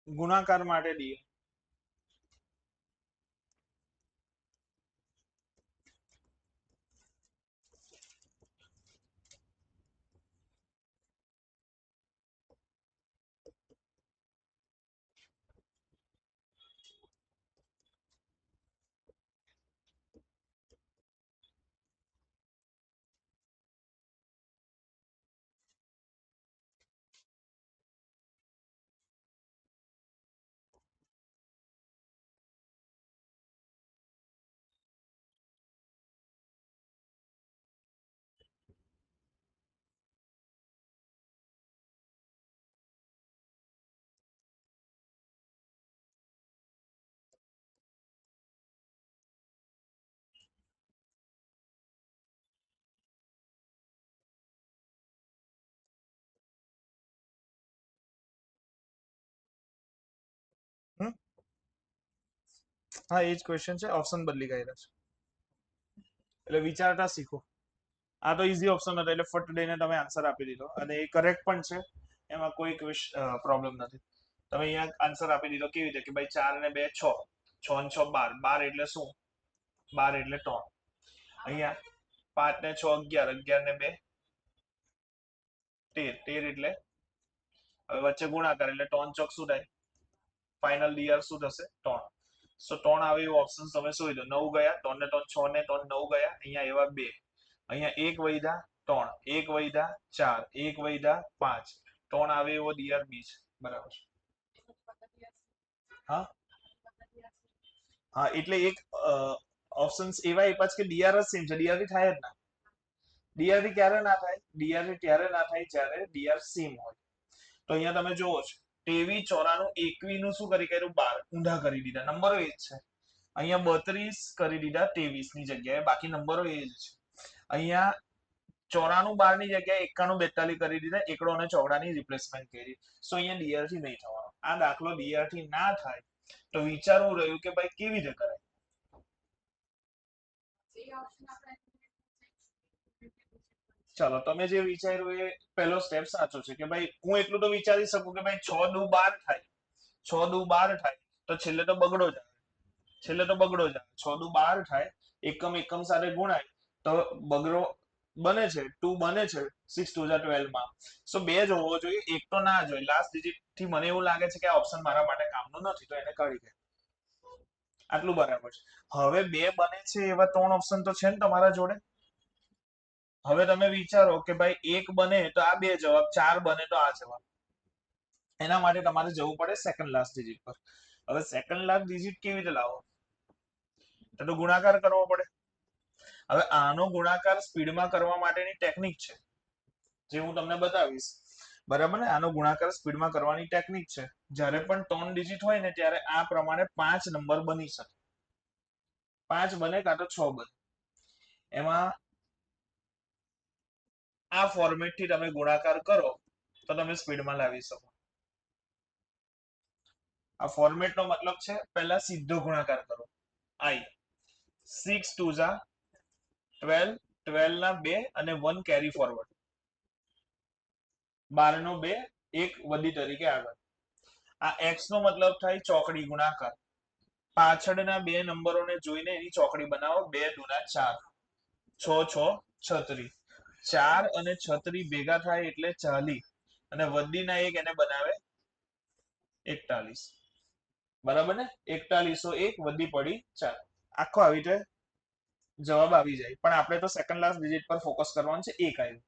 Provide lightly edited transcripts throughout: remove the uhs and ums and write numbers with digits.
ગુણાકાર માટે ડીએ. હા, એ જ ક્વેશ્ચન છે, ઓપ્શન બદલી કર્યા છે. એટલે વિચારતા શીખો. આ તો ઈઝી ઓપ્શન હતો એટલે ફટ દઈને તમે આન્સર આપી દીધો અને એ કરેક્ટ પણ છે. એમાં કોઈ પ્રોબ્લેમ નથી. તમે અહીંયા આન્સર આપી દીધો કેવી રીતે કે ભાઈ 4 ને 2 6, 6 ને 6 12, 12 એટલે શું? 12 એટલે 3. અહીંયા 5 ને 6 11, 11 ને 2 13, 13 એટલે હવે વચ્ચે ગુણાકાર એટલે 3 ચોક શું થાય? ફાઇનલ ડીઆર શું થશે? 3. સો 3 આવે એવો ઓપ્શન તમે શોધી દો. 9 ગયા, 3 ને 3 6 ને 3 9 ગયા. અહીંયા એવા 2, અહીંયા 1 વૈધા 3, 1 વૈધા 4, 1 વૈધા 5, 3 આવે એવો ડીઆર બી છે. બરાબર. હા હા, એટલે એક ઓપ્શન્સ એવા આપ્યા છે કે ડીઆર જ સેમ છે. ડીઆર થી થાય જ ના. ડીઆર થી ક્યારે ના થાય? ડીઆર થી ત્યારે ના થાય જ્યારે ડીઆર સેમ હોય. તો અહીંયા તમે જોવો છો 23 94 21 નું શું કરી કર્યું? 12 ઊંધા કરી દીધા. નંબરો એ જ છે. અહીંયા 32 કરી દીધા 23 ની જગ્યાએ, બાકી નંબરો એ જ છે. અહીંયા 94 12 ની જગ્યાએ 91 42 કરી દીધા, એકડો અને ચોગડાની રિપ્લેસમેન્ટ કરી. સો અહીંયા ડીઆર થી નહીં થવાનો. આ દાખલો ડીઆર થી ના થાય તો વિચારવું રહ્યું કે ભાઈ કેવી રીતે કરાય. ચાલો, તમે જે વિચાર્યું એ પહેલો સ્ટેપ સાચો છે કે ભાઈ હું એટલું તો વિચારી શકું કે ભાઈ 6 દુ 12 થાય, 6 દુ 12 થાય તો છેલ્લે તો બગડો જ આવે. છેલ્લે તો બગડો જ આવે. 6 દુ 12 થાય, એકમ એકમ સાથે ગુણાય તો બગડો બને છે, 2 બને છે. 6 2 12 માં સો 2 જ હોવો જોઈએ, એક તો ના જોઈએ. લાસ્ટ ડિજિટ થી મને એવું લાગે છે કે આ ઓપ્શન મારા માટે કામનો નથી, તો એને કાઢી દે. આટલું બરાબર છે. હવે 2 બને છે એવા 3 ઓપ્શન તો છે ને તમારા જોડે. હવે તમે વિચારો કે ભાઈ 1 બને તો આ 2 જવાબ, 4 બને તો આ જવાબ. એના માટે તમારે જવું પડે સેકન્ડ લાસ્ટ ડિજિટ પર. હવે સેકન્ડ લાસ્ટ ડિજિટ કેવી રીતે લાવો? તો ગુણાકાર કરવો પડે. હવે આનો ગુણાકાર સ્પીડમાં કરવા માટેની ટેકનિક છે, જે હું તમને બતાવીશ. બરાબર ને? આનો ગુણાકાર સ્પીડમાં કરવાની ટેકનિક છે. જ્યારે પણ 3 ડિજિટ હોય ને ત્યારે આ પ્રમાણે 5 નંબર બની શકે. 5 બને કાં તો 6 બને. એમાં આ ફોર્મેટ થી તમે ગુણાકાર કરો તો તમે સ્પીડમાં લાવી શકો. આ ફોર્મેટ નો મતલબ છે પહેલા સીધો ગુણાકાર કરો. આઈ 6 2 ઝા 12, 12 ના 2 અને 1 કેરી ફોરવર્ડ. 12 નો 2, 1 વધી તરીકે આગળ. આ એક્સ નો મતલબ થાય ચોકડી ગુણાકાર. પાછળના 2 નંબરોને જોઈને એની ચોકડી બનાવો. 2 દુના 4, 6 6 36. 4 અને 36 ભેગા થાય એટલે 40 અને વધીના 1 એને બનાવે 41. બરાબર ને? 4101 વધી પડી 4. આખો આવી રીતે જવાબ આવી જાય. પણ આપણે તો સેકન્ડ લાસ્ટ ડિજિટ પર ફોકસ કરવાનું છે. 1 આવ્યું.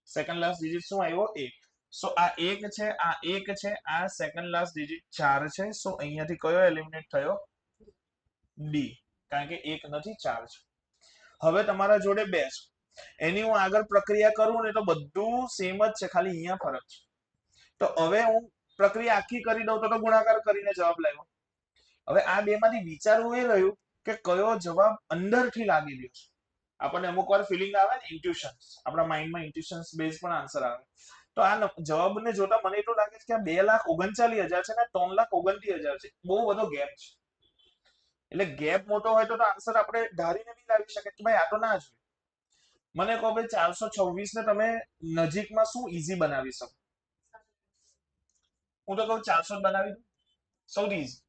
સેકન્ડ લાસ્ટ ડિજિટ શું આવ્યો? 1. સો આ 1 છે, આ 1 છે, આ સેકન્ડ લાસ્ટ ડિજિટ 4 છે. સો અહીંયાથી કયો એલિમિનેટ થયો? ડી. કારણ કે 1 નથી, 4 છે. હવે તમારા જોડે 2 છે. એની હું આગળ પ્રક્રિયા કરું ને તો બધું સેમ જ છે, ખાલી અહીંયા ફરક છે. તો હવે હું પ્રક્રિયા આખી કરી દઉં તો ગુણાકાર કરીને જવાબ લાવ્યો. હવે આ બે માંથી વિચારવું એ રહ્યું કે કયો જવાબ અંદરથી લાગી રહ્યો છે. આપણને અમુક વાર ફિલિંગ આવે ને, ઇન્ટ્યુશન. આપણા માઇન્ડમાં ઇન્ટ્યુશન બેઝ પણ આન્સર આવે. તો આ જવાબને જોતા મને એટલું લાગે છે કે આ 2,39,000 છે ને 3,29,000 છે. બહુ બધો ગેપ છે. એટલે ગેપ મોટો હોય તો આન્સર આપણે ધારીને બી લાવી શકે કે ભાઈ આ તો ના જ હોય. મને કહો ભાઈ 426 ને તમે નજીકમાં શું ઈઝી બનાવી શકો? હું તો કહું 400 બનાવી દો. સૌથી ઈઝી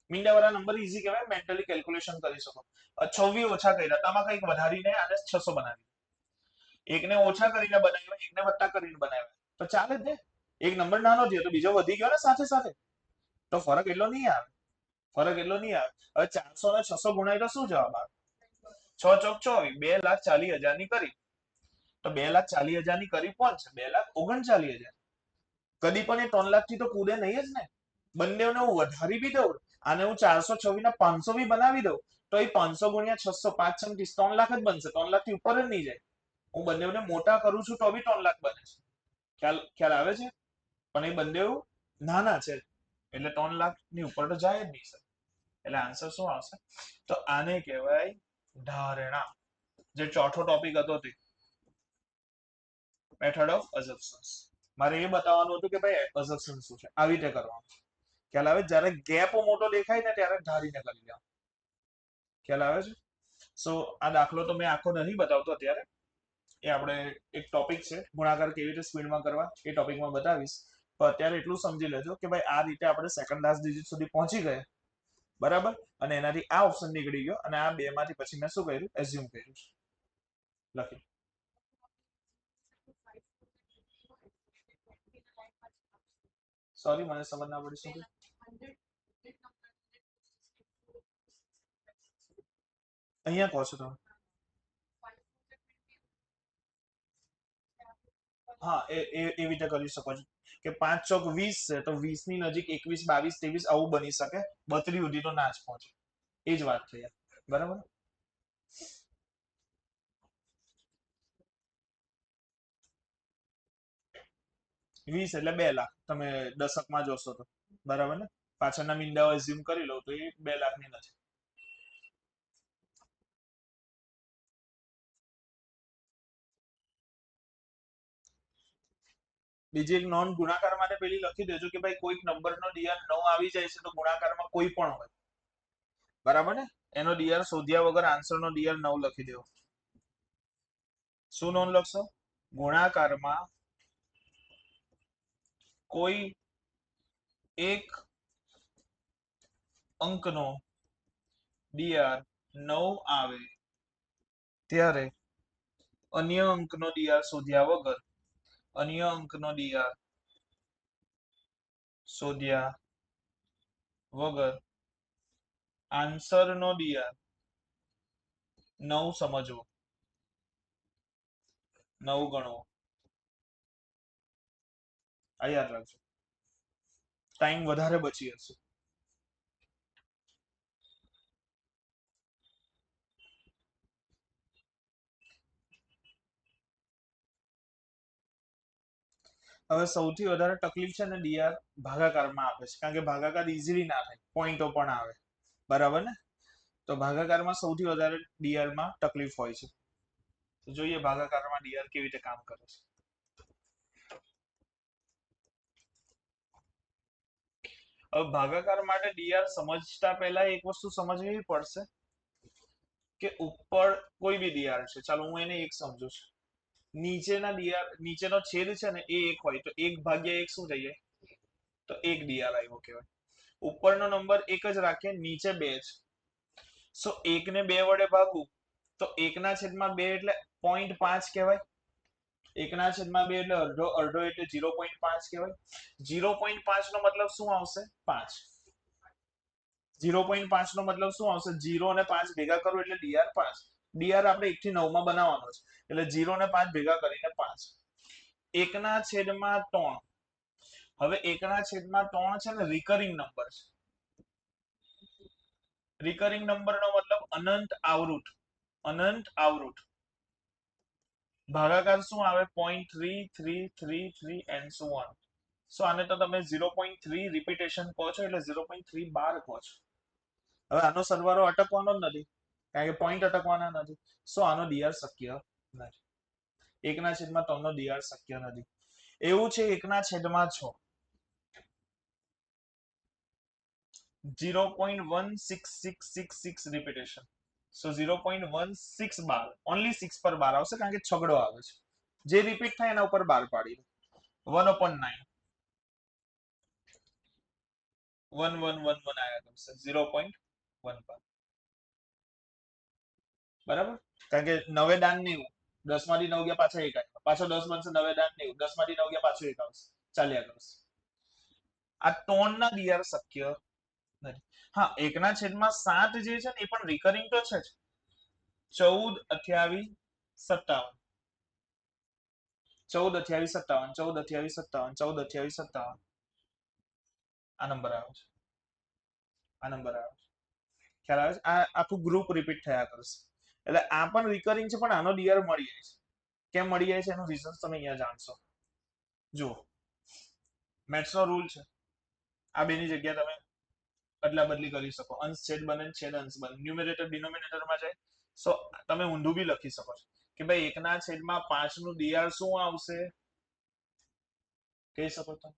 મીંડાવાળા નંબર ઈઝી કહેવાય, મેન્ટલી કેલ્ક્યુલેશન કરી શકો. 26 ઓછા કર્યા તો આમાં કંઈક વધારીને આને 600 બનાવી, એકને ઓછા કરીને બનાવ્યા, એકને વત્તા કરીને બનાવ્યા તો ચાલે જ ને. એક નંબર નાનો થયો તો બીજો વધી ગયો ને સાથે સાથે, તો ફરક એટલો નહીં આવે, ફરક એટલો નહીં આવે. હવે 400 ને 600 ગુણાય તો શું જવાબ આવે? 6 ચોક 24, 2,40,000 ની કરી. તો 2,40,000 ની કરી કોણ છે? 2,39,000. કદી પણ એ 3 લાખ થી તો કૂદે નહીં જ ને. બંનેને હું વધારી બી દઉં, આને હું 426 ના 500 બી બનાવી દઉં તો એ 500 ગુણ્યા 600 5 6 3 લાખ જ બનશે, 3 લાખ થી ઉપર જ નહીં જાય. હું બંનેને મોટા કરું છું તો બી 3 લાખ બને છે. ખ્યાલ આવે છે? પણ એ બંને નાના છે એટલે 3 લાખ ની ઉપર તો જાય જ નહીં સર. એટલે આન્સર શું આવશે? તો આને કહેવાય ધારણા. જે ચોથો ટોપિક હતો તે મેથડ ઓફ અઝમ્પશન્સ. મારે એ બતાવવાનું હતું કે ભાઈ અઝમ્પશન શું છે, આવી રીતે કરવાનું. ખ્યાલ આવે? જ્યારે ગેપ મોટો દેખાય ને ત્યારે ધારીને કરી લેવાનું. ખ્યાલ આવે છે? સો આ દાખલો તો મેં આખો નહીં બતાવતો અત્યારે, એ આપણે એક ટોપિક છે ગુણાકાર કેવી રીતે સ્પીડમાં કરવા, એ ટોપિકમાં બતાવીશ. તો અત્યારે એટલું સમજી લેજો કે ભાઈ આ રીતે આપણે સેકન્ડ લાસ્ટ ડિજિટ સુધી પહોંચી ગયા, બરાબર. અને એનાથી આ ઓપ્શન નીકળી ગયો અને આ બે માંથી પછી મેં શું કર્યું? એઝ્યુમ કર્યું. લખી. સોરી મને સમજ ના પડી. શું અહીંયા કહો છો તમે? હા એવી રીતે કરી શકો છો કે 5 ચોક 20 છે તો 20 ની નજીક 21 22 23 આવું બની શકે, 32 સુધી તો ના જ પહોંચે. એ જ વાત થઈ, બરાબર. 20 એટલે 2 લાખ, તમે દશકમાં જોશો તો, બરાબર ને. પાછળના મીંડાઓ એઝ્યુમ કરી લો તો એ 2 લાખની નજીક. બીજી એક નોંધ ગુણાકાર માટે પેલી લખી દેજો કે ભાઈ કોઈક નંબરનો ડીઆર 9 આવી જાય છે તો ગુણાકારમાં કોઈ પણ હોય, બરાબર ને. એનો ડીઆર શોધ્યા વગર આન્સરનો ડીઆર 9 લખી દેવો. શું નોંધ લખશો? ગુણાકારમાં કોઈ એક અંકનો ડીઆર 9 આવે ત્યારે અન્ય અંકનો ડીઆર શોધ્યા વગર, અન્ય અંકનો ડીઆર શોધ્યા વગર આન્સરનો ડીઆર 9 સમજવો, 9 ગણવો. આ યાદ રાખજો, ટાઈમ વધારે બચી હશે. હવે સૌથી વધારે તકલીફ છે ને ડીઆર ભાગાકારમાં આપે છે, કારણ કે ભાગાકાર ઇઝીલી ના થાય, પોઈન્ટો પણ આવે, બરાબર ને. તો ભાગાકારમાં સૌથી વધારે ડીઆર માં તકલીફ હોય છે. તો જોઈએ ભાગાકારમાં ડીઆર કેવી રીતે કામ કરે છે. હવે ભાગાકાર માટે ડીઆર સમજતા પહેલા એક વસ્તુ સમજવી પડશે કે ઉપર કોઈ બી ડીઆર છે, ચાલો હું એને એક સમજુ છું. નીચેના ડીઆર, નીચેનો છેદ છે ને એ 1 હોય તો 1/1 શું થઈ જાય? તો 1 ડીઆર આવ્યો કહેવાય. ઉપરનો નંબર એક જ રાખીએ, નીચે 2 છે. સો 1 ને 2 વડે ભાગવું તો 1/2 એટલે 0.5 કહેવાય. 1/2 એટલે અડધો, અડધો એટલે 0.5 કહેવાય. 0.5 નો મતલબ શું આવશે? 5. 0.5 નો મતલબ શું આવશે? 0 અને 5 ભેગા કરો એટલે ડીઆર 5. ડીઆર આપણે 1 થી 9 માં બનાવવાનો છે એટલે 0 અને 5 ભેગા કરીને 5. 1/3. હવે 1/3 છે ને રિકરિંગ નંબર છે. રિકરિંગ નંબર નો મતલબ અનંત આવૃત, અનંત આવૃત. ભાગાકાર શું આવે? 0.3333 એન્ડ સો ઓન. સો આને તો તમે 0.3 રિપીટેશન કહો છો એટલે 0.3 બાર કહો છો. હવે આનો સરવાળો અટકવાનો જ નથી કારણ કે પોઈન્ટ અટકવાના નથી. સો આનો ડીઆર શક્ય નથી. 1/3 નો ડીઆર શક્ય નથી. એવું છે 1/6. 0.1666 રિપીટેશન. સો 0.16 બાર, ઓનલી 6 પર બાર આવશે કારણ કે છગડો આવે છે. જે રિપીટ થાય એના ઉપર બાર પાડી 1/9. 1 1 1 1 આયા કરશે 0.1 પર, બરાબર. કારણ કે નવે દાન નહીં, 10 માંથી 9 ગયા પાછા એક આવ્યા, પાછો 10 બનશે, નવે દાન નહીં, 10 માંથી 9 ગયા પાછો એક આવશે, ચાલ્યા કરશે. આ 3 ના દિયાર શક્ય નથી. હા, 1/7 જે છે ને એ પણ રિકરિંગ તો છે જ. 14 28 57, 14 28 57, 14 28 57, 14 28 57, આ નંબર આવે છે, આ નંબર આવે છે, ખ્યાલ આવે છે. આ આખું ગ્રુપ રિપીટ થયા કરશે. એટલે આ પણ રિકરિંગ છે, પણ આનો ડીઆર મળી જાય છે. કેમ મળી જાય છે એનું રીઝન તમે અહીંયા જાણશો. જુઓ, મેથ્સ નો રૂલ છે, આ બેની જગ્યા તમે અદલા બદલી કરી શકો, અંશ છેદ બને, છેદ અંશ બને, ન્યુમેરેટર ડિનોમિનેટરમાં જાય. સો તમે ઊંધું બી લખી શકો છો કે ભાઈ 1/5 નું ડીઆર શું આવશે, કહી શકો તમે.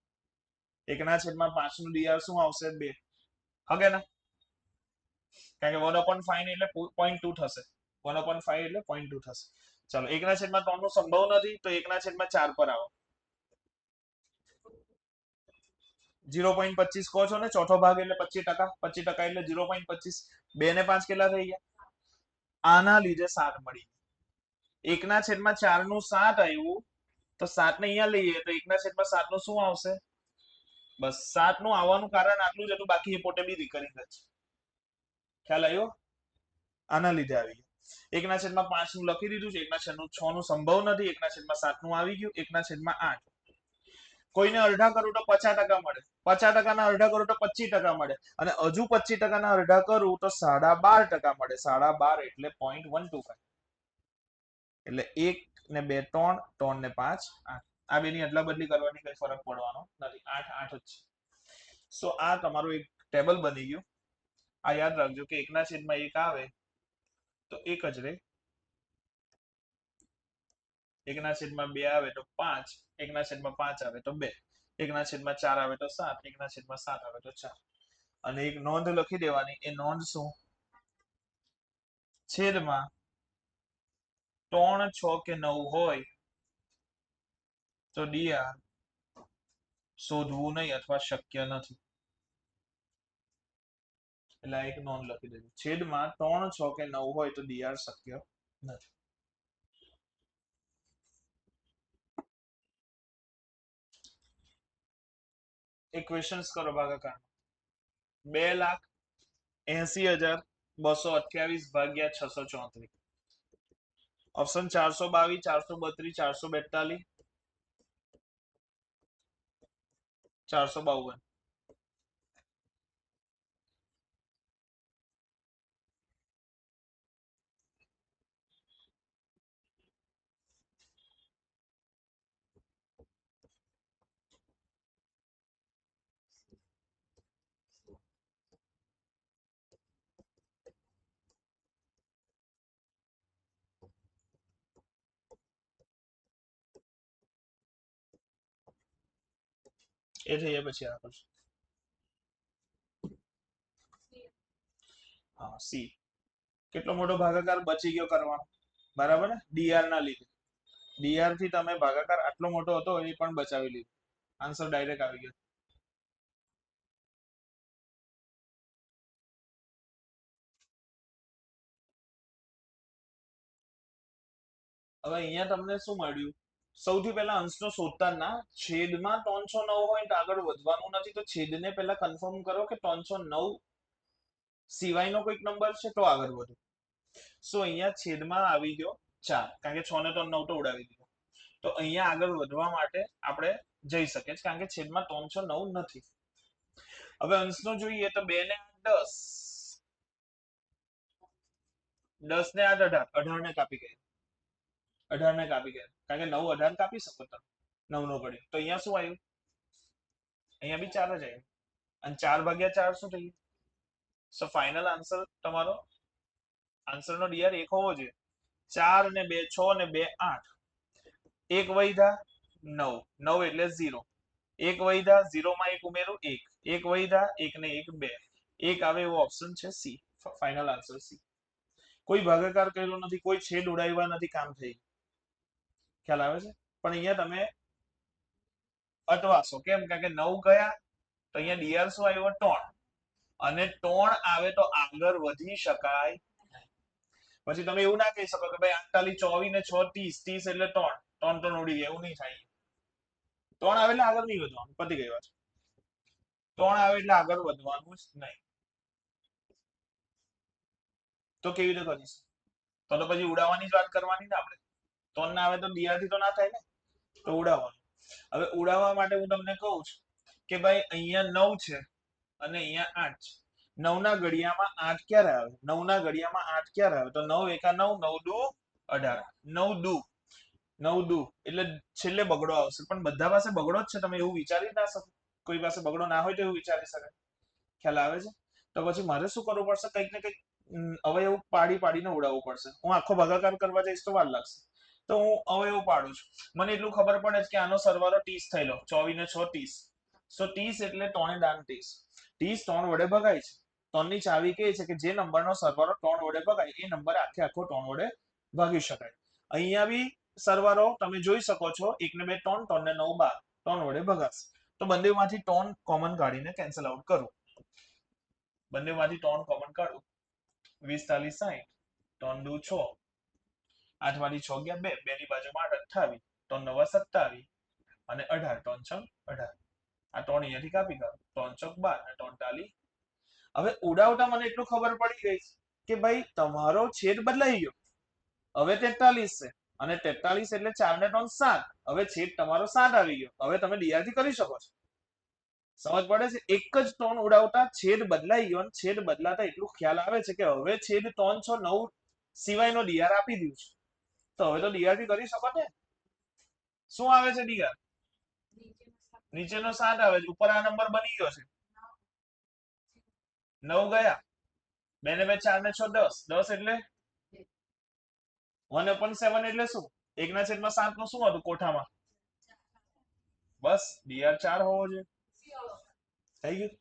1/5 નું ડીઆર શું આવશે, 2. હગે ના, કારણ કે 1/5 એટલે 0.2 થશે, 1/5 એટલે 0.2 થશે. ચાલો, 1/3 નો સંભવ નથી, તો 1/4 પર આવો. 0.25 કહો છો ને, ચોથો ભાગ એટલે 25%, 25% એટલે 0.25, 2 ને 5 કેટલા થઈ ગયા? આના લીધે 7 મળી. 1/4 નું 7 આવ્યું, તો 7 ને અહીંયા લઈએ તો 1/7 નું શું આવશે? બસ 7 નું આવવાનું કારણ આટલું જ હતું, બાકી એ પોતે બી રિકરિંગ જ છે. ખ્યાલ આવ્યો? આના લીધે આવી ગયું. 1/5 નું લખી દીધું છે, 1/6 નું સંભવ નથી, 1/7 નું આવી ગયું, 1/8. કોઈને અડધા કરું તો 50% મળે, 50% ના અડધા કરું તો 25% મળે, અને હજુ 25% ના અડધા કરું તો 12.5% મળે. 12.5 એટલે 0.125. એટલે 1 ને 2 3, 3 ને 5 8. આ બેની અદલા બદલી કરવાની કઈ ફરક પડવાનો નથી, 8 8 જ છે. સો આ તમારું એક ટેબલ બની ગયું. આ યાદ રાખજો કે 1/1 આવે તો 1 જ રહે, 1/2 આવે તો 5, 1/5 આવે તો 2, 1/4 આવે તો 7, 1/7 આવે તો 4. અને એક નોંધ લખી દેવાની, એ નોંધ શું? છેદમાં 3 6 કે 9 હોય તો ડીઆર શોધવું નહીં અથવા શક્ય નથી. એટલે એક નોંધ લખી દેજો, છેદમાં 3 6 કે 9 હોય તો ડીઆર શક્ય નથી. એક ક્વેશ્ચન્સ કરો ભાગાકાર. 2,80,228 ભાગ્યા 634. ઓપ્શન 422, 432, 442, 452. એ થઈ જાય પછી આગળ. હા, સી. કેટલો મોટો ભાગાકાર બચી ગયો કરવાનો, બરાબર ને, ડીઆર ના લીધે. ડીઆર થી તમે ભાગાકાર આટલો મોટો હતો એ પણ બચાવી લીધો, આન્સર ડાયરેક્ટ આવી ગયો. હવે અહીંયા તમને શું મળ્યું? સૌથી પહેલા અંશનો શોધતા ના, છેદમાં 309 હોય તો આગળ વધવાનું નથી, તો છેદને પહેલા કન્ફર્મ કરો કે 309 સિવાયનો કોઈક નંબર છે તો આગળ વધો. સો અહીંયા છેદમાં આવી ગયો 4, કારણ કે 6 ને 9 તો ઉડાવી દીધો. તો અહીંયા આગળ વધવા માટે આપણે જઈ શકીએ, કારણ કે છેદમાં 309 નથી. હવે અંશનો જોઈએ તો 2 ને 8 10, 10 ને 8 18, 18 ને કાપી ગયા, 18 ને કાપી ગયા, કારણ કે 9 18 કાપી શકો તમે, 9 નો પડ્યો તો અહીંયા શું આવ્યું? અહીંયા બી 4 જ આવ્યું, અને 4 ભાગ્યા 4 શું થયું? સો ફાઇનલ આન્સર તમારો, આન્સરનો ડીઆર 1 હોવો જોઈએ. 4 ને 2 6 ને 2 8, 1 વૈધા 9, 9 એટલે 0, 1 વૈધા 0 માં 1 ઉમેરું 1, 1 વૈધા 1 ને 1 2, 1 આવે એવો ઓપ્શન છે સી, ફાઇનલ આન્સર સી. કોઈ ભાગાકાર કર્યો નથી, કોઈ છેદ ઉડાવ્યા નથી, કામ થઈ ગયું. ખ્યાલ આવે છે? પણ અહીંયા તમે અટવાશો, કેમ? કારણ કે 9 ગયા તો અહીંયા ડીઆર શું આવ્યો 3 અને 3 આવે તો આગળ વધી શકાય. પછી તમે એવું ના કહી શકો કે ભાઈ 48 24 ને 6 30 30 એટલે 3 3 3 ઉડી ગયા, એવું નહીં થાય. 3 આવે એટલે આગળ નહીં વધવાનું, પતી ગઈ વાત. 3 આવે એટલે આગળ વધવાનું જ નહીં. તો કેવી રીતે કરીશું? તો પછી ઉડાવવાની જ વાત કરવાની ને આપણે. 3 ના આવે તો ડીઆર થી તો ના થાય ને, તો ઉડાવવાનું. હવે ઉડાવવા માટે હું તમને કહું છું કે ભાઈ અહીંયા 9 છે અને અહીંયા 8 છે. 9 ના ઘડિયામાં 8 ક્યારે આવે? 9 ના ઘડિયામાં 8 ક્યારે આવે? તો 9 એકા 9, 9 દુ 18, 9 દુ 9 દુ એટલે છેલ્લે બગડો આવશે. પણ બધા પાસે બગડો જ છે, તમે એવું વિચારી ના શકો. કોઈ પાસે બગડો ના હોય તો એવું વિચારી શકે. ખ્યાલ આવે છે? તો પછી મારે શું કરવું પડશે? કંઈક ને કંઈક અવયવ પાડીને ઉડાવવું પડશે. હું આખો ભાગાકાર કરવા જઈશ તો વાર લાગશે. તો હું અવયવ પાડું છું. મને એટલું ખબર પડે છે કે આનો સરવાળો 30 થયેલો, 24 ને 6 30. સો 30 એટલે 3 દાન 30. 30 3 વડે ભગાય છે. 3 ની ચાવી કહે છે કે જે નંબરનો સરવાળો 3 વડે ભગાય એ નંબર આખો 3 વડે ભાગી શકાય. અહીંયા બી સરવાળો તમે જોઈ શકો છો, 1 ને 2 3, 3 ને 9 12, 3 વડે ભગાશે. તો બંનેમાંથી 3 કોમન કાઢીને કેન્સલ આઉટ કરું. બંનેમાંથી 3 કોમન કાઢું. 20 40 60, 3 દુ 6, 8 માંથી 6 ગયા 2, 2 ની બાજુમાં 8 28, 3 9 27 અને 18, 3 6 18. આ 3 અહીંયાથી કાપી કાઢો. 3 ચોક 12 અને 3 ટાલી. હવે ઉડાવતા મને એટલું ખબર પડી ગઈ કે ભાઈ તમારો છેદ બદલાઈ ગયો. હવે 43 છે અને 43 એટલે 4 ને 3 7. હવે છેદ તમારો 7 આવી ગયો. હવે તમે ડીઆર થી કરી શકો છો. સમજ પડે છે? એક જ 3 ઉડાવતા છેદ બદલાઈ ગયો. છેદ બદલાતા એટલું ખ્યાલ આવે છે કે હવે છેદ 3 6 9 સિવાયનો ડીઆર આપી દીધું છે. તો હવે તો ડીઆર થી કરી શકો ને. શું આવે છે ડીઆર? નીચેનો 7 આવે છે, ઉપર આ નંબર બની ગયો છે. 9 ગયા, 2 ને 2 4 ને 6 10, 10 એટલે 1/7 એટલે શું? 1/7 નું શું હતું કોઠામાં? બસ ડીઆર 4 હોવો જોઈએ. થઈ ગયું.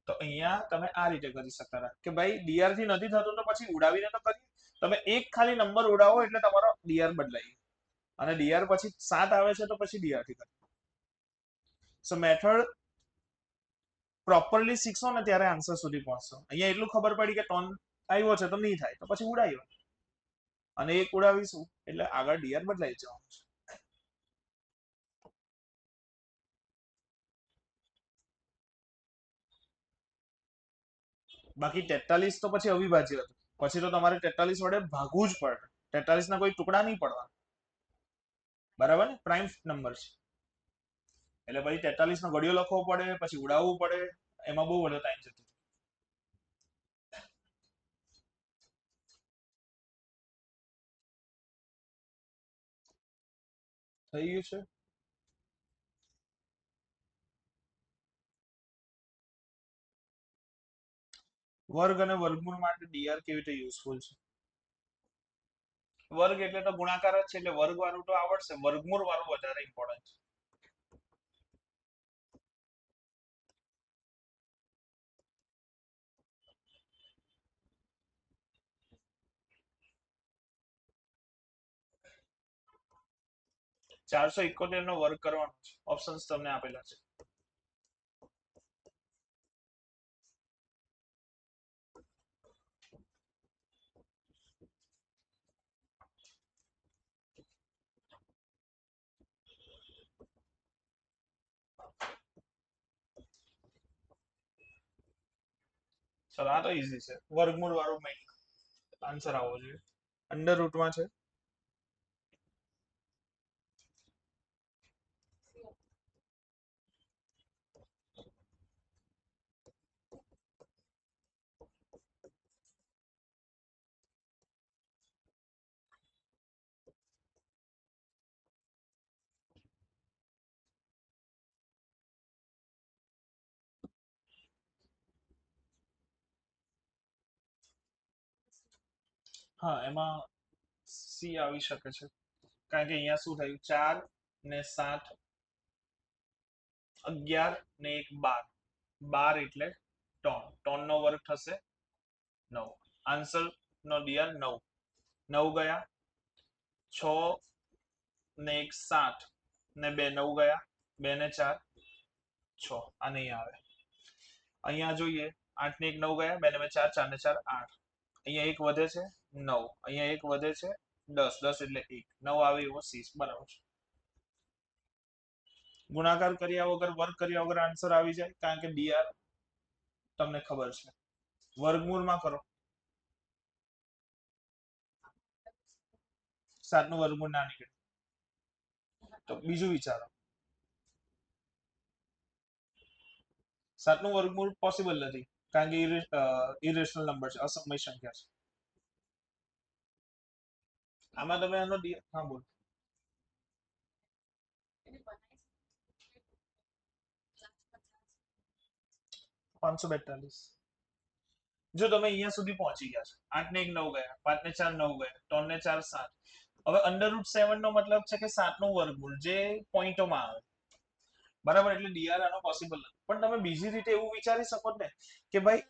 તો અહીંયા તમે આ રીતે કરી શકતા હતા કે ભાઈ ડીઆર થી નથી થતું તો પછી ઉડાવીને તો કરીએ. તમે એક ખાલી નંબર ઉડાવો એટલે તમારો ડીઆર બદલાઈ ગયો. અને ડીઆર પછી 7 આવે છે તો પછી ડીઆર થી કરીએ. સો મેથડ પ્રોપરલી શીખશો ને ત્યારે આન્સર સુધી પહોંચશો. અહીંયા એટલું ખબર પડી કે 3 આવ્યો છે તો નહીં થાય, તો પછી ઉડાવ્યો અને 1 ઉડાવીશું એટલે આગળ ડીઆર બદલાઈ જવાનું છે. બાકી 43 તો પછી અવિભાજ્ય હતું. પછી તો તમારે 43 વડે ભાગવું જ પડે. 43 ના કોઈ ટુકડા નહીં પડવા. બરાબર ને? પ્રાઇમ નંબર છે એટલે પછી 43 નો ઘડિયો લખવો પડે, પછી ઉડાવવું પડે, એમાં બહુ બધો ટાઈમ જતો. થઈ ગયું છે. વર્ગ અને વર્ગમૂળ માટે ડીઆર કેવી રીતે યુઝફુલ છે? વર્ગ એટલે તો ગુણાકાર જ છે, એટલે વર્ગ વાળું તો આવડશે. વર્ગમૂળ વાળું વધારે ઇમ્પોર્ટન્ટ છે. ₹471 નો વર્ગ કરવાનો છે. ઓપ્શન્સ તમને આપેલા છે. ચલો આ તો ઈઝી છે. વર્ગમૂળ વાળું મેઇન આન્સર આવવો જોઈએ. અંડર રૂટમાં છે. હા, એમાં સી આવી શકે છે. કારણ કે અહીંયા શું થયું? 4 ને 7, 11 ને 1 12. 12 એટલે 3. 3 નો વર્ગ થશે 9. આન્સર નો ડીઆર 9. 9 ગયા, 6 ને 1 7 ને 2 9 ગયા, 2 ને 4 6, આ નહીં આવે. અહીંયા જોઈએ 8 ને 1 9 ગયા, 2 ને 2 4, 4 ને 4 8. અહીંયા એક વધે છે 9, અહીંયા એક વધે છે 10, 10 એટલે 1, 9 આવે એવો શીશ. બરાબર છે. ગુણાકાર કર્યા વગર, વર્ગ કર્યા વગર આન્સર આવી જાય, કારણ કે ડીઆર તમને ખબર છે. વર્ગમૂળમાં કરો. 7 નું વર્ગમૂળ ના નીકળે તો બીજું વિચારો. 7 નું વર્ગમૂળ પોસિબલ નથી, કારણ કે ઇરેશનલ નંબર છે, અસમય સંખ્યા છે. આમાં તમે આનો હા બોલો. $542. જો તમે અહીંયા સુધી પહોંચી ગયા છો, 8 ને 1 9 ગયા, 5 ને 4 9 ગયા, 3 ને 4 7. હવે √7 નો મતલબ છે કે 7 નું વર્ગમૂળ જે પોઈન્ટોમાં આવે. બરાબર, એટલે ડીઆર આનો પોસિબલ નથી. પણ તમે બીજી રીતે એવું વિચારી શકો ને કે ભાઈ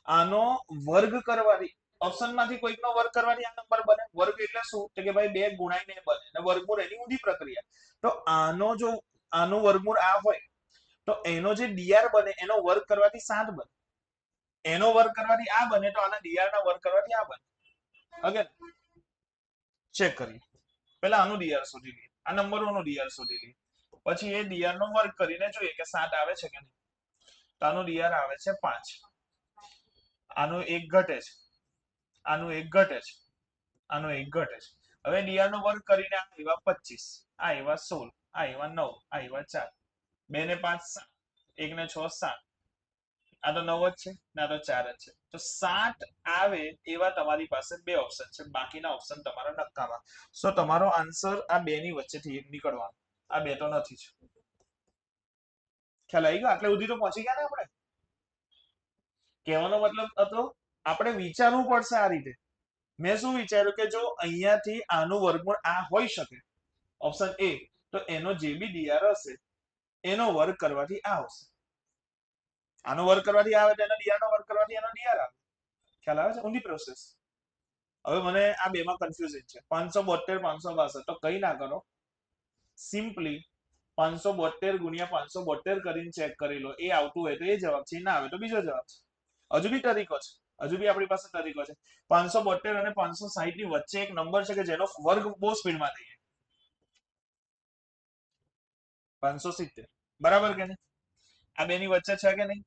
આનો વર્ગ કરવાથી, ઓપ્શનમાંથી કોઈકનો વર્ગ કરવાથી આ નંબર બને. વર્ગ એટલે શું? તો કે ભાઈ 2 ગુણાઈને બને, અને વર્ગમૂળ એની ઊંધી પ્રક્રિયા. તો આનો જો આનું વર્ગમૂળ આ હોય તો એનો જે ડીઆર બને એનો વર્ગ કરવાથી 7 બને, એનો વર્ગ કરવાથી આ બને તો આના ડીઆર ના વર્ગ કરવાથી આ બને. અગેન ચેક કરીએ. પહેલા આનું ડીઆર શોધી લઈએ, આ નંબરોનો ડીઆર શોધી લઈએ, પછી એ ડીઆર નો વર્ગ કરીને જોઈએ કે 7 આવે છે કે નહીં. તો આનું ડીઆર આવે છે 5. આનું એક ઘટે છે, આનું એક ઘટે છે, આનું એક ઘટે છે. હવે ડીઆર નો વર્ગ કરીને આ આવ્યા 25, આ આવ્યા 16, આ આવ્યા 9, આ આવ્યા 4. 2 ને 5 7, 1 ને 6 7. આ તો 9 જ છે ને આ તો 4 જ છે. તો 7 આવે એવા તમારી પાસે બે ઓપ્શન છે, બાકીના ઓપ્શન તમારા નકામા. સો તમારો આન્સર આ બે ની વચ્ચેથી એક નીકળવાનો. આ બે તો નથી જ. ખ્યાલ આવી ગયો? આટલે સુધી તો પહોંચી ગયા ને આપણે. કહેવાનો મતલબ હતો આપણે વિચારવું પડશે આ રીતે. મેં શું વિચાર્યું કે જો અહીંયાથી આનું વર્ગમૂળ આ હોઈ શકે, ઓપ્શન એ, તો એનો જે બી ડીઆર હશે એનો વર્ગ કરવાથી આ આવશે. આનો વર્ગ કરવાથી આવે તો એનો ડીઆર નો વર્ગ કરવાથી એનો ડીઆર આવે. ખ્યાલ આવે છે? ઊંધી પ્રોસેસ. હવે મને આ બેમાં કન્ફ્યુઝન છે. 572 562, તો કઈ ના કરો, સિમ્પલી 572 ગુણ્યા 572 કરીને ચેક કરી લો. એ આવતું હોય તો એ જવાબ છે, ના આવે તો બીજો જવાબ છે. હજુ બી તરીકો છે, હજુ બી આપણી પાસે તરીકો છે. 572 અને 560 ની વચ્ચે એક નંબર છે કે જેનો વર્ગ બહુ સ્પીડમાં થઈ જાય, 570. બરાબર કે નહીં? આ બે ની વચ્ચે છે કે નહીં?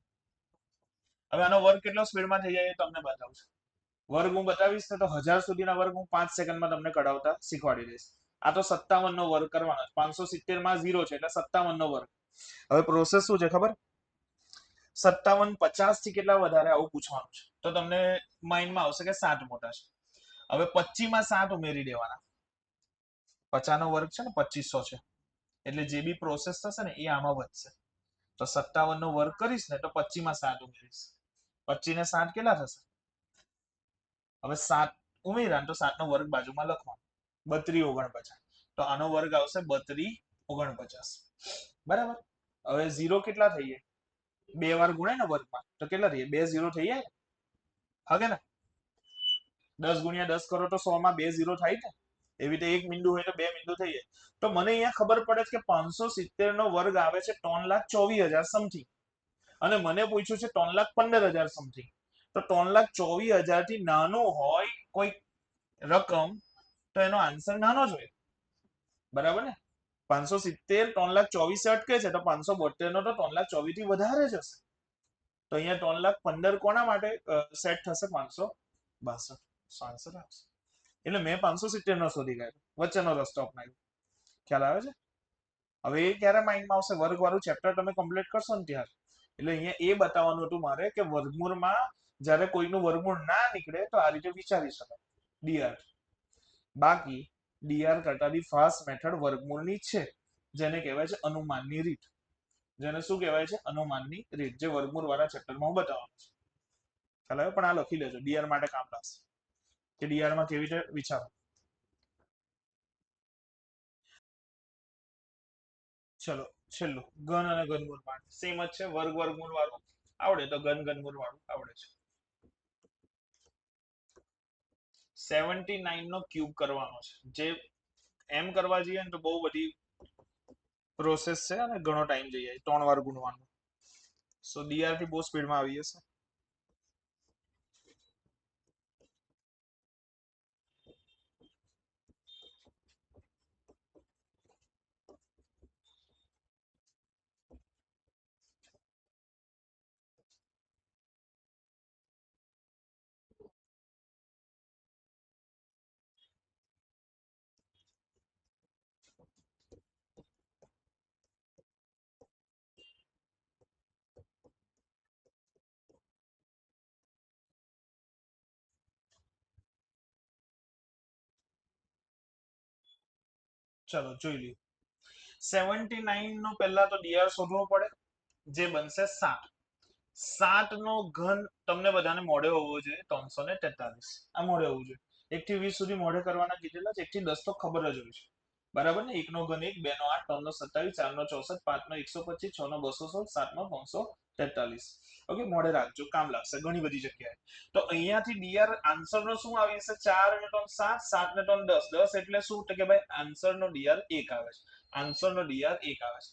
હવે આનો વર્ગ કેટલો સ્પીડમાં થઈ જાય એ તમને બતાવું છું. વર્ગ હું બતાવીશ ને તો 1000 સુધીના વર્ગ હું 5 સેકન્ડમાં તમને કઢાવતા શીખવાડી દઈશ. આ તો 57 નો વર્ગ કરવાનો, 570 માં 0 છે એટલે 57 નો વર્ગ. હવે પ્રોસેસ શું છે ખબર? 57 50 થી કેટલા વધારે આવું પૂછવાનું છે તો તમને માઇન્ડમાં આવશે કે 7 મોટા છે. હવે 25 માં 7 ઉમેરી દેવાના. 50 નો વર્ગ છે ને 2500 છે, એટલે જે બી પ્રોસેસ થશે ને એ આમાં વધશે. તો 57 નો વર્ગ કરીશ ને તો 25 માં 7 ઉમેરીશ. 25 ને 7 કેટલા થશે? હવે 7 ઉમેર્યા તો 7 નો વર્ગ બાજુમાં લખવાનો, 32 49. તો આનો વર્ગ આવશે 32 49. બરાબર. હવે 0 કેટલા થઈ જાય? બે વાર ગુણાય ને વર્ગમાં તો કેટલા થઈ જાય? 2 0 થઈ જાય. હા કે ને? 10 ગુણ્યા 10 કરો તો 100 માં 2 0 થાય ને. એવી રીતે એક બિંદુ હોય તો બે બિંદુ થઈ જાય. તો મને અહીંયા ખબર પડે છે કે 570 નો વર્ગ આવે છે 3,24,000 સમથિંગ, અને મને પૂછ્યું છે 3,15,000 સમથિંગ. તો 3,24,000 થી નાનું હોય કોઈ રકમ તો એનો આન્સર નાનો જ હોય. બરાબર ને? 570 3,24,000 અટકે છે તો 572 નો તો 3,24,000 થી વધારે જ હશે. તો અહીંયા 3,15,000 કોના માટે સેટ થશે? 562. આન્સર આવશે. એટલે મેં 570 નો શોધી કાઢ્યો, વચ્ચેનો રસ્તો અપનાવ્યો. ખ્યાલ આવે છે? હવે એ ક્યારે માઇન્ડમાં આવશે? વર્ગ વાળું ચેપ્ટર તમે કમ્પ્લીટ કરશો ને ત્યારે. એટલે અહીંયા એ બતાવવાનું હતું મારે કે વર્ગમૂળમાં જ્યારે કોઈનું વર્ગમૂળ ના નીકળે તો આ રીતે વિચારી શકાય ડીઆર. બાકી ડીઆર કરતા બી ફાસ્ટ મેથડ વર્ગમૂળની છે, જેને કહેવાય છે અનુમાનની રીત. જેને શું કહેવાય છે? અનુમાનની રીત, જે વર્ગમૂળ વાળા ચેપ્ટરમાં હું બતાવવાનું છે. ખ્યાલ આવે? પણ આ લખી લેજો, ડીઆર માટે કામ લાગશે કે ડીઆર માં કેવી રીતે વિચારો. ચલો છેલ્લું ઘન અને ઘનમૂળ માટે સેમ જ છે. વર્ગ વર્ગમૂળ વાળું આવડે તો ઘન ઘનમૂળ વાળું આવડે છે. 79 નો ક્યુબ કરવાનો છે, જે એમ કરવા જઈએ ને તો બહુ બધી પ્રોસેસ છે અને ઘણો ટાઈમ જઈ જાય 3 વાર ગુણવાનો. સો ડીઆર થી બહુ સ્પીડમાં આવી જશે. ચલો જોઈ લઈએ. 79 નો પહેલા તો ડીઆર શોધવો પડે, જે બનશે 7. 7 નો ઘન તમને બધાને મોઢે હોવો જોઈએ 343. આ મોઢે હોવું જોઈએ. 1 થી 20 સુધી મોઢે કરવાના કીધેલા છે. 1 થી 10 તો ખબર જ હોય છે, બરાબર ને? 1 નો ઘન 1, 2 નો 8, 3 નો 27, 4 નો 64, 5 નો 125, 6 નો 216, 7 નો 343. ઓકે, મોઢે રાખજો, કામ લાગશે ઘણી બધી જગ્યાએ. તો અહીંયાથી ડીઆર આન્સર નો શું આવી જશે? 4 ને 3 7, 7 ને 3 10. 10 એટલે શું? તો કે ભાઈ આન્સર નો ડીઆર 1 આવે છે. આન્સર નો ડીઆર 1 આવે છે.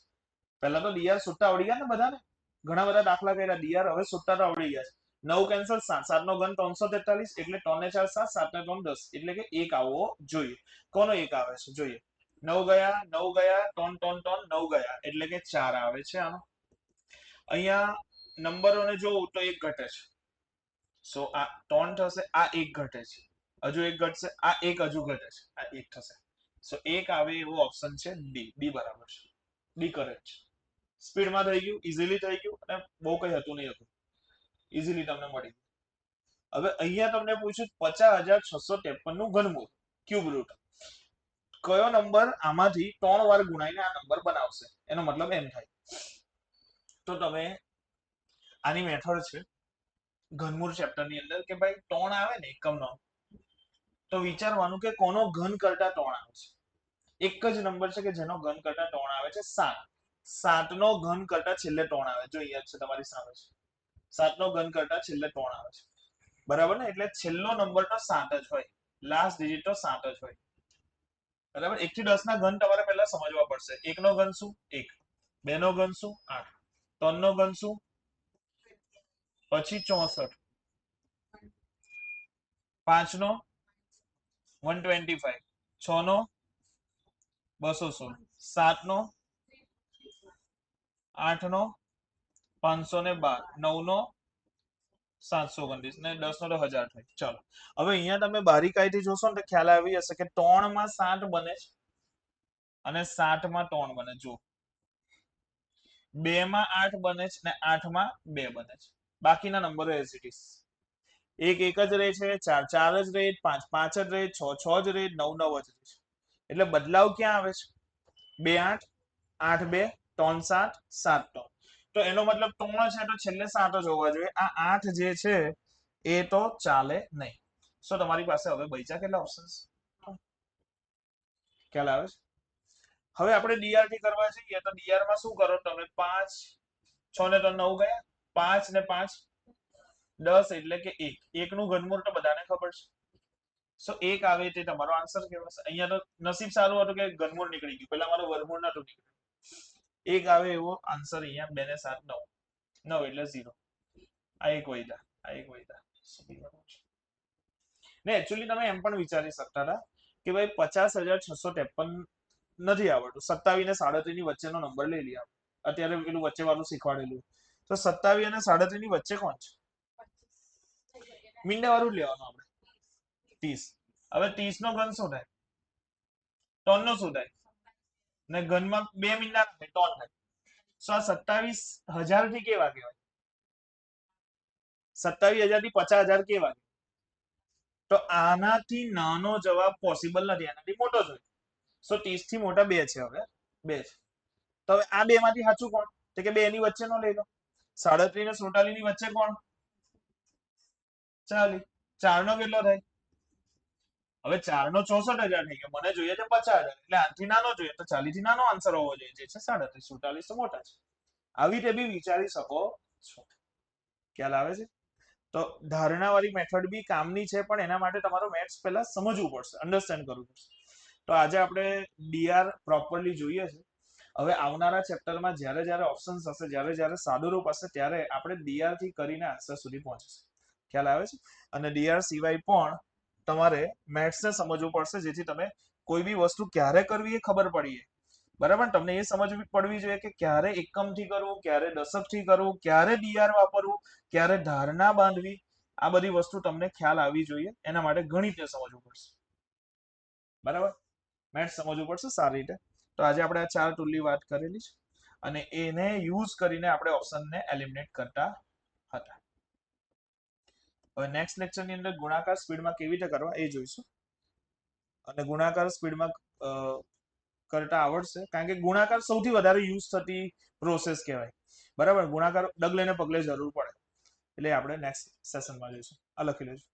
પહેલા તો ડીઆર શોધતા આવડી ગયા ને બધાને? ઘણા બધા દાખલા કર્યા, ડીઆર હવે શોધતા તો આવડી ગયા છે. 9 કેન્સલ, 7, 7 નો ઘન 343, એટલે 3 ને 4 7, 7 ને 3 10, એટલે કે 1 આવવો જોઈએ. કોનો 1 આવે છે જોઈએ? 9 ગયા, 9 ગયા, 3 3 3 9 ગયા, એટલે કે 4 આવે છે આનો. અહીંયા નંબરોને જોઉં તો 1 ઘટે છે. સો આ 3 થશે, આ 1 ઘટે છે, હજુ 1 ઘટશે, આ 1 હજુ ઘટે છે, આ 1 થશે. સો 1 આવે એવો ઓપ્શન છે ડી. ડી બરાબર છે. ડી કરેક્ટ છે. સ્પીડમાં થઈ ગયું, ઇઝીલી થઈ ગયું, અને બહુ કઈ હતું નહીં હતું, ઇઝીલી તમને મળી. હવે અહીંયા તમને પૂછ્યું 50,653 નું ઘનમૂળ, ક્યુબ રૂટ. કયો નંબર આમાંથી 3 વાર ગુણાઈને આ નંબર બનાવશે? એનો મતલબ એમ થાય. તો તમે આની મેથડ છે ઘનમૂળ ચેપ્ટર ની અંદર કે ભાઈ 3 આવે ને એકમનો, તો વિચારવાનું કે કોનો ઘન કરતા 3 આવે છે. એક જ નંબર છે કે જેનો ઘન કરતા 3 આવે છે, 7. 7 નો ઘન કરતા છેલ્લે 3 આવે. જો અહીંયા છે તમારી સામે છે, 7 નો ઘન કરતા છેલ્લે 3 આવે છે, બરાબર ને? એટલે છેલ્લો નંબર તો 7 જ હોય, લાસ્ટ ડિજિટ તો 7 જ હોય, બરાબર? 1 થી 10 ના ઘન તમારે પહેલા સમજવા પડશે. 1 નો ઘન શું? 1. 2 નો ઘન શું? 8. 3 નો ઘન શું? પછી 64. 5 નો 125. 6 નો 216. 7 નો 8 નો 512. 9 નો 729 ને 10 નો તો 1000 થાય. ચાલો, હવે અહીંયા તમે બારીકાઈથી જોશો ને તો ખ્યાલ આવી જશે કે 3 માં 7 બને છે અને 7 માં 3 બને. જો 2 માં 8 બને છે ને 8 માં 2 બને છે. બાકીના નંબરો એઝ ઇટ ઇઝ. 1 1 જ રહે છે, 4 4 જ રહે, 5 5 જ રહે, 6 6 જ રહે, 9 9 જ રહે છે. એટલે બદલાવ ક્યાં આવે છે? 2 8, 8 2, 3 7, 7 3. તો એનો મતલબ 3 છે તો છેલ્લે 7 જ હોવા જોઈએ. આ 8 જે છે એ તો ચાલે નહીં. સો તમારી પાસે હવે બચ્યા કેટલા ઓપ્શન્સ? ખ્યાલ આવે છે? હવે આપણે ડીઆર થી કરવા જઈએ તો ડીઆર માં શું કરો તમે? 5 6 ને 3 9 ગયા, 5 ને 5 10, એટલે કે 1. 1 નું ઘનમૂળ તો બધાને ખબર છે. સો 1 આવે તે તમારો આન્સર કહેવાશે. અહીંયા તો નસીબ સારું હતું કે ઘનમૂળ નીકળી ગયું, પેલા મારું વર્ગમૂળ નતું નીકળ્યું. 1 આવે એવો આન્સર અહીંયા. 2 ને 7 9, 9 એટલે 0. આ એક વૈધા, આ એક વૈધા. ને એકચ્યુઅલી તમે એમ પણ વિચારી શકતા હતા કે ભાઈ 50,653 નથી આવડતું, 27 ને 37 ની વચ્ચેનો નંબર લઈ લઈએ. અત્યારે પેલું વચ્ચે વાળું શીખવાડેલું, તો 27 અને 37 ની વચ્ચે કોણ છે? મીંડા વાળું જ લેવાનું આપણે. 30. હવે 30 નો ઘન શું થાય? 3 નો શું થાય? ને ઘનમાં 2 મીંડા 3 થાય. સો આ 27,000 થી કેવા કહેવાય? 27,000 થી 50,000 કેવા? તો આનાથી નાનો જવાબ પોસિબલ નથી, આનાથી મોટો જોઈએ. સો 30 થી મોટા 2 છે. હવે 2 છે, તો હવે આ 2 માંથી સાચું કોણ? તો કે 2 ની વચ્ચેનો લઈ લો. 37 ને 47 ની વચ્ચે કોણ? 40. 4 નો કેટલો થાય? હવે 4 નો 64,000 થઈ ગયો, મને જોઈએ છે 50,000, એટલે આનાથી નાનો જોઈએ, તો 40 થી નાનો આન્સર હોવો જોઈએ, જે છે 37. 47 તો મોટા છે. આવી રીતે બી વિચારી શકો છો. ખ્યાલ આવે છે? તો ધારણા વાળી મેથડ બી કામની છે, પણ એના માટે તમારો મેથ્સ પહેલા સમજવું પડશે, અન્ડરસ્ટેન્ડ કરવું પડશે. તો આજે આપણે ડીઆર પ્રોપરલી જોઈએ છે. હવે આવનારા ચેપ્ટરમાં જ્યારે જ્યારે ઓપ્શન્સ હશે, જ્યારે જ્યારે સાદુરૂપ હશે, ત્યારે આપણે ડીઆર થી કરીને આન્સર સુધી પહોંચીશું. ખ્યાલ આવે છે? અને ડીઆર સિવાય પણ તમારે મેથ્સને સમજવું પડશે, જેથી તમે કોઈ બી વસ્તુ ક્યારે કરવી એ ખબર પડી. બરાબર, તમને એ સમજવી પડવી જોઈએ કે ક્યારે એકમથી કરવું, ક્યારે દશકથી કરવું, ક્યારે ડીઆર વાપરવું, ક્યારે ધારણા બાંધવી. આ બધી વસ્તુ તમને ખ્યાલ આવવી જોઈએ. એના માટે ગણિતને સમજવું પડશે. બરાબર, મેથ્સ સમજવું પડશે સારી રીતે. તો આજે આપણે આ 4 ટૂલની વાત કરેલી છે અને એને યુઝ કરીને આપણે ઓપ્શનને એલિમિનેટ કરતા હતા. હવે નેક્સ્ટ લેક્ચરની અંદર ગુણાકાર સ્પીડમાં કેવી રીતે કરવા એ જોઈશું. અને ગુણાકાર સ્પીડમાં કરતા આવડશે, કારણ કે ગુણાકાર સૌથી વધારે યુઝ થતી પ્રોસેસ કહેવાય. બરાબર, ગુણાકાર ડગલે ને પગલે જરૂર પડે, એટલે આપણે નેક્સ્ટ સેશનમાં જોઈશું. આ લખી લેજો.